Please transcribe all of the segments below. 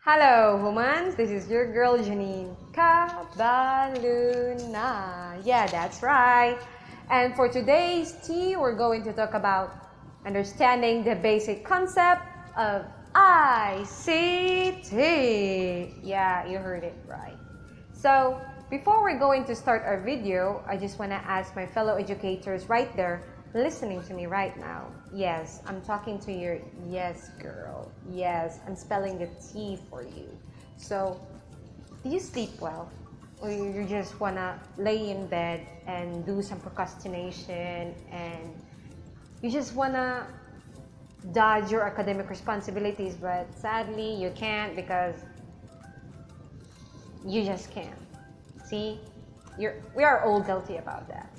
Hello, humans. This is your girl Janine Cabaluna. Yeah, that's right. And for today's tea, we're going to talk about understanding the basic concept of ICT. Yeah, you heard it right. So, before we're going to start our video, I just want to ask my fellow educators right there listening to me right now. Yes, I'm talking to your yes girl. Yes, I'm spelling the T for you. So, do you sleep well? Or you just want to lay in bed and do some procrastination and you just want to dodge your academic responsibilities, but sadly you can't because you just can't. See, we are all guilty about that.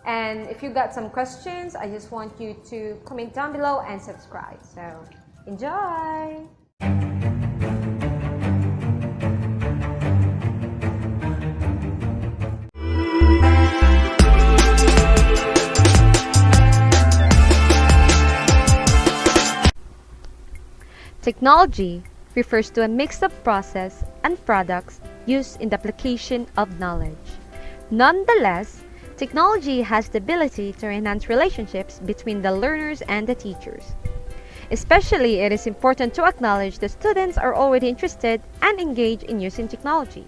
And if you got some questions, I just want you to comment down below and subscribe. So, enjoy! Technology refers to a mix-up process and products used in the application of knowledge. Nonetheless, technology has the ability to enhance relationships between the learners and the teachers. Especially, it is important to acknowledge that students are already interested and engaged in using technology.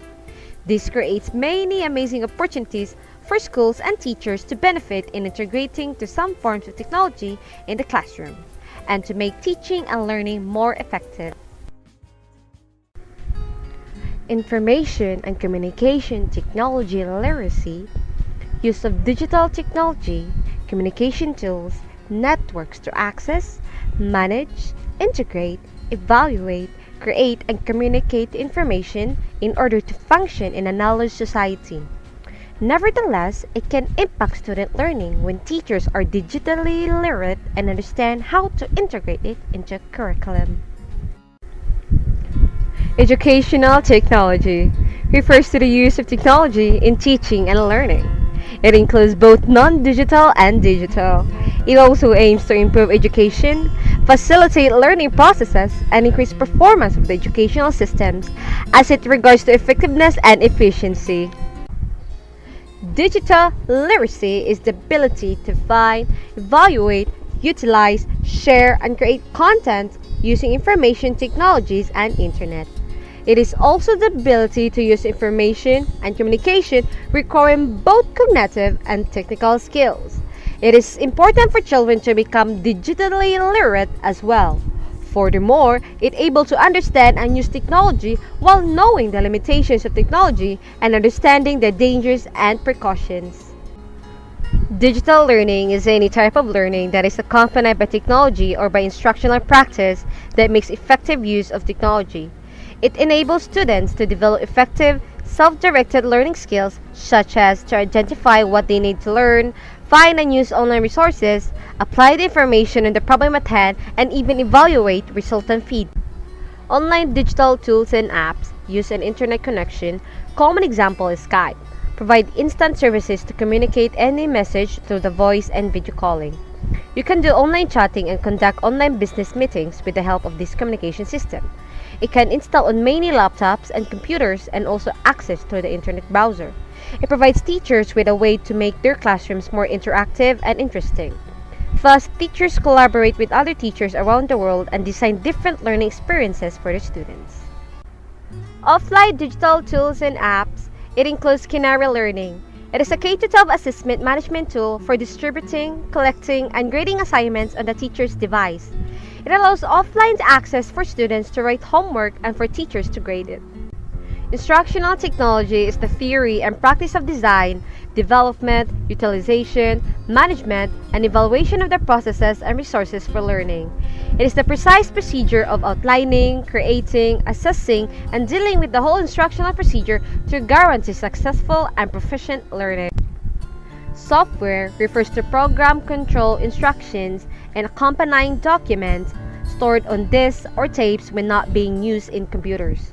This creates many amazing opportunities for schools and teachers to benefit in integrating to some forms of technology in the classroom and to make teaching and learning more effective. Information and communication technology literacy, use of digital technology, communication tools, networks to access, manage, integrate, evaluate, create, and communicate information in order to function in a knowledge society. Nevertheless, it can impact student learning when teachers are digitally literate and understand how to integrate it into curriculum. Educational technology refers to the use of technology in teaching and learning. It includes both non-digital and digital. It also aims to improve education, facilitate learning processes, and increase performance of the educational systems as it regards to effectiveness and efficiency. Digital literacy is the ability to find, evaluate, utilize, share, and create content using information technologies and internet. It is also the ability to use information and communication requiring both cognitive and technical skills. It is important for children to become digitally literate as well. Furthermore, it is able to understand and use technology while knowing the limitations of technology and understanding the dangers and precautions. Digital learning is any type of learning that is accompanied by technology or by instructional practice that makes effective use of technology. It enables students to develop effective, self-directed learning skills such as to identify what they need to learn, find and use online resources, apply the information in the problem at hand, and even evaluate resultant feedback. Online digital tools and apps use an internet connection. Common example is Skype. Provide instant services to communicate any message through the voice and video calling. You can do online chatting and conduct online business meetings with the help of this communication system. It can install on many laptops and computers and also access through the internet browser. It provides teachers with a way to make their classrooms more interactive and interesting. Thus, teachers collaborate with other teachers around the world and design different learning experiences for their students. Offline digital tools and apps, it includes Kinara Learning. It is a K-12 assessment management tool for distributing, collecting, and grading assignments on the teacher's device. It allows offline access for students to write homework and for teachers to grade it. Instructional technology is the theory and practice of design, development, utilization, management, and evaluation of the processes and resources for learning. It is the precise procedure of outlining, creating, assessing, and dealing with the whole instructional procedure to guarantee successful and proficient learning. Software refers to program control instructions and accompanying documents stored on disks or tapes when not being used in computers.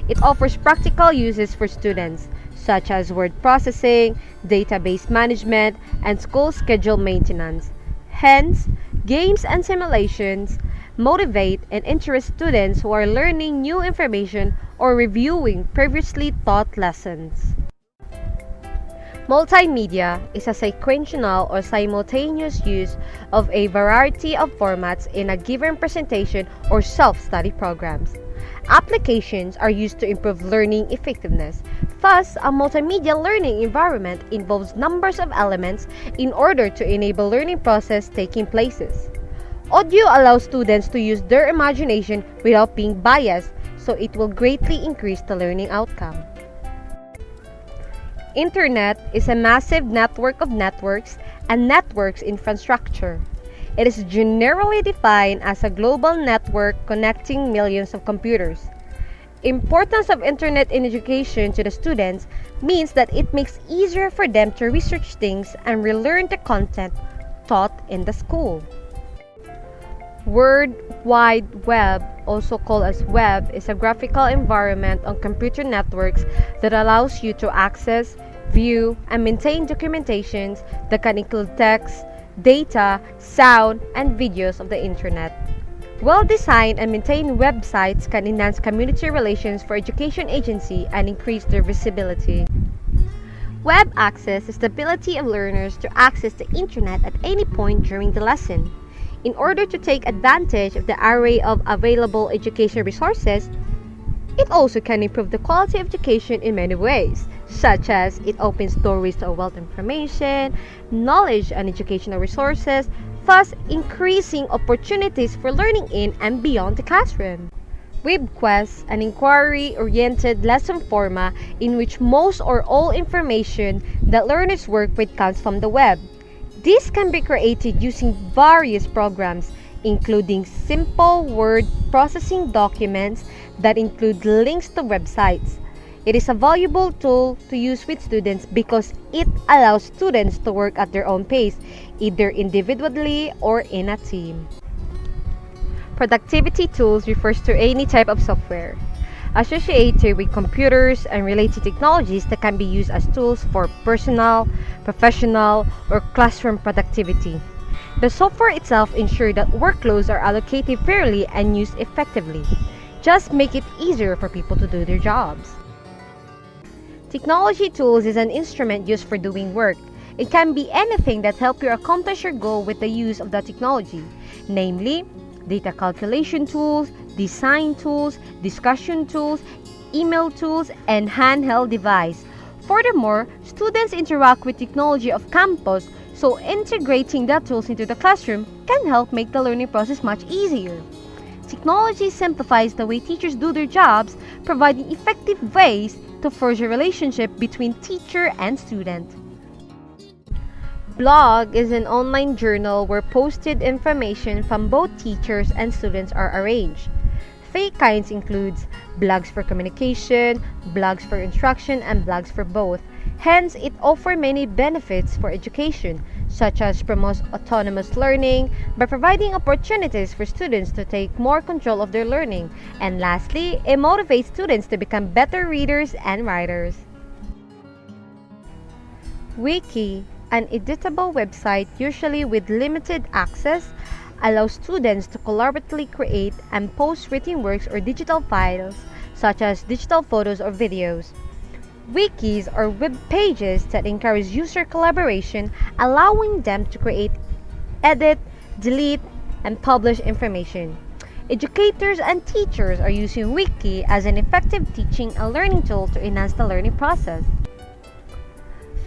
It offers practical uses for students, such as word processing, database management, and school schedule maintenance. Hence, games and simulations, motivate, and interest students who are learning new information or reviewing previously taught lessons. Multimedia is a sequential or simultaneous use of a variety of formats in a given presentation or self-study programs. Applications are used to improve learning effectiveness. Thus, a multimedia learning environment involves numbers of elements in order to enable learning process taking places. Audio allows students to use their imagination without being biased, so it will greatly increase the learning outcome. Internet is a massive network of networks and networks infrastructure. It is generally defined as a global network connecting millions of computers. Importance of internet in education to the students means that it makes it easier for them to research things and relearn the content taught in the school. World Wide Web, also called as web, is a graphical environment on computer networks that allows you to access, view, and maintain documentations that can include text, data, sound, and videos of the internet. Well-designed and maintained websites can enhance community relations for education agency and increase their visibility. Web access is the ability of learners to access the internet at any point during the lesson. In order to take advantage of the array of available education resources, it also can improve the quality of education in many ways, such as it opens doorways to a wealth of information, knowledge, and educational resources, thus increasing opportunities for learning in and beyond the classroom. Webquest, an inquiry-oriented lesson format in which most or all information that learners work with comes from the web. This can be created using various programs, including simple word processing documents that include links to websites. It is a valuable tool to use with students because it allows students to work at their own pace, either individually or in a team. Productivity tools refers to any type of software associated with computers and related technologies that can be used as tools for personal, professional, or classroom productivity. The software itself ensures that workloads are allocated fairly and used effectively. Just make it easier for people to do their jobs. Technology tools is an instrument used for doing work. It can be anything that helps you accomplish your goal with the use of the technology, namely data calculation tools, design tools, discussion tools, email tools, and handheld device. Furthermore, students interact with technology of campus, so integrating the tools into the classroom can help make the learning process much easier. Technology simplifies the way teachers do their jobs, providing effective ways to forge a relationship between teacher and student. Blog is an online journal where posted information from both teachers and students are arranged. Three kinds includes blogs for communication, blogs for instruction, and blogs for both. Hence, it offers many benefits for education, such as promotes autonomous learning by providing opportunities for students to take more control of their learning. And lastly, it motivates students to become better readers and writers. Wiki, an editable website usually with limited access, allows students to collaboratively create and post written works or digital files, such as digital photos or videos. Wikis are web pages that encourage user collaboration, allowing them to create, edit, delete, and publish information. Educators and teachers are using Wiki as an effective teaching and learning tool to enhance the learning process.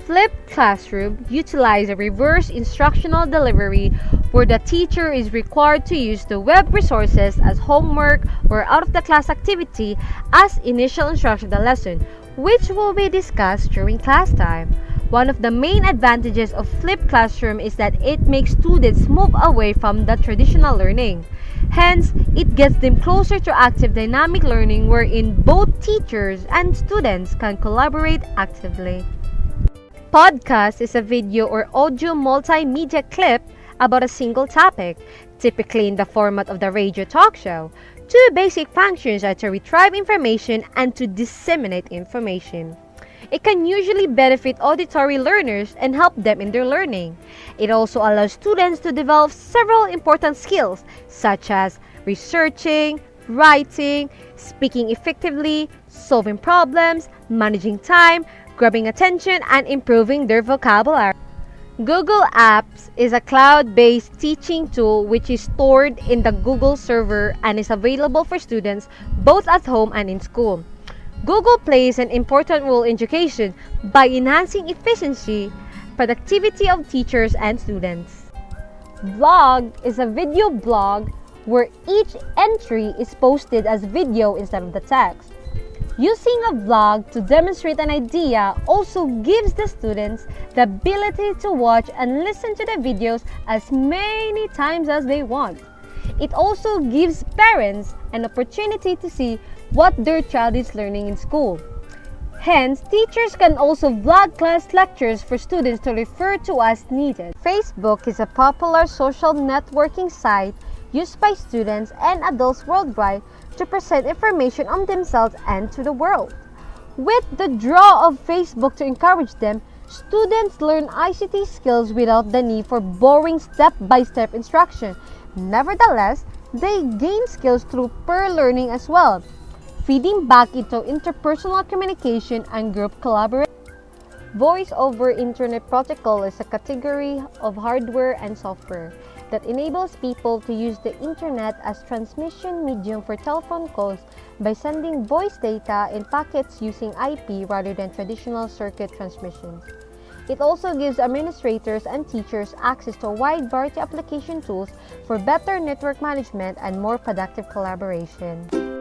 Flipped classroom utilize a reverse instructional delivery where the teacher is required to use the web resources as homework or out-of-the-class activity as initial instruction of the lesson, which will be discussed during class time. One of the main advantages of flipped classroom is that it makes students move away from the traditional learning. Hence, it gets them closer to active dynamic learning wherein both teachers and students can collaborate actively. Podcast is a video or audio multimedia clip about a single topic, typically in the format of the radio talk show. Two basic functions are to retrieve information and to disseminate information. It can usually benefit auditory learners and help them in their learning. It also allows students to develop several important skills, such as researching, writing, speaking effectively, solving problems, managing time, grabbing attention, and improving their vocabulary. Google Apps is a cloud-based teaching tool which is stored in the Google server and is available for students both at home and in school. Google plays an important role in education by enhancing efficiency, productivity of teachers and students. Vlog is a video blog where each entry is posted as video instead of the text. Using a vlog to demonstrate an idea also gives the students the ability to watch and listen to the videos as many times as they want. It also gives parents an opportunity to see what their child is learning in school. Hence, teachers can also vlog class lectures for students to refer to as needed. Facebook is a popular social networking site used by students and adults worldwide to present information on themselves and to the world. With the draw of Facebook to encourage them, students learn ICT skills without the need for boring step-by-step instruction. Nevertheless, they gain skills through peer learning as well, feeding back into interpersonal communication and group collaboration. Voice over Internet Protocol is a category of hardware and software that enables people to use the internet as transmission medium for telephone calls by sending voice data in packets using IP rather than traditional circuit transmissions. It also gives administrators and teachers access to a wide variety of application tools for better network management and more productive collaboration.